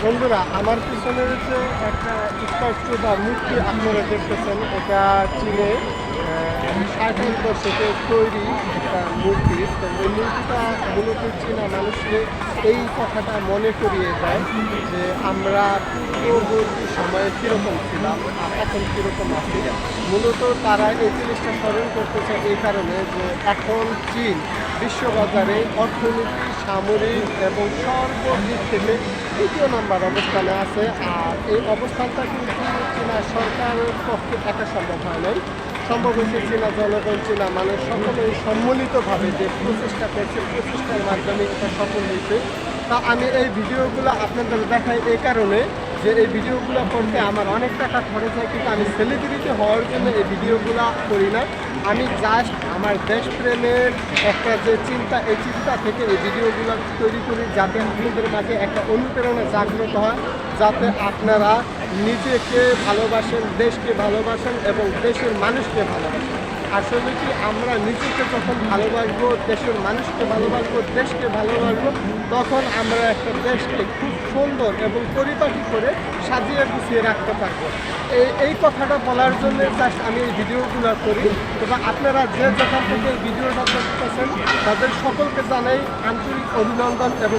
বন্ধুরা, আমার পিছনে হচ্ছে একটা স্ট্যাচু বা মূর্তি আপনারা দেখতেছেন। এটা চীনে 60 দশকে তৈরি একটা মূর্তি। তো এই মূর্তিটা মূলত চীনা মানুষকে এই কথাটা মনে করিয়ে দেয় যে আমরা পূর্ববর্তী সময়ে কীরকম ছিলাম আর এখন কীরকম আছি। মূলত তারা এই জিনিসটা স্মরণ করতে চায় এই কারণে যে এখন চীন বিশ্ববাজারে অর্থনীতি, সামরিক এবং সর্বদিক থেকে তৃতীয় নম্বর অবস্থানে আছে। আর এই অবস্থানটা কিন্তু চীনা সরকারের পক্ষে একা সম্ভব হয় নাই, সম্ভব হয়েছে চীনা জনগণ, চীনা মানুষ সকলেই সম্মিলিতভাবে যে প্রচেষ্টা করছে, প্রচেষ্টার মাধ্যমে এটা সফল হয়েছে। তা আমি এই ভিডিওগুলো আপনাদের দেখাই এই কারণে যে এই ভিডিওগুলো করতে আমার অনেক টাকা খরচ হয়, কিন্তু আমি সেলিব্রিটি হওয়ার জন্য এই ভিডিওগুলো করি না। আমি জাস্ট আমার দেশপ্রেমের একটা যে চিন্তা, এই চিন্তা থেকে এই ভিডিওগুলো তৈরি করি যাতে আপনাদের মাঝে একটা অনুপ্রেরণা জাগ্রত হয়, যাতে আপনারা নিজেকে ভালোবাসেন, দেশকে ভালোবাসেন এবং দেশের মানুষকে ভালোবাসেন। আসলে কি আমরা নিজেকে যখন ভালোবাসবো, দেশের মানুষকে ভালোবাসবো, দেশকে ভালোবাসবো, তখন আমরা একটা দেশকে খুব সুন্দর এবং পরিপাটি করে সাজিয়ে গুছিয়ে রাখতে পারবো। এই কথাটা বলার জন্য জাস্ট আমি এই ভিডিওগুলো করি। এবং আপনারা যে যেখান থেকে এই ভিডিওটা দেখতেছেন তাদের সকলকে জানাই আন্তরিক অভিনন্দন এবং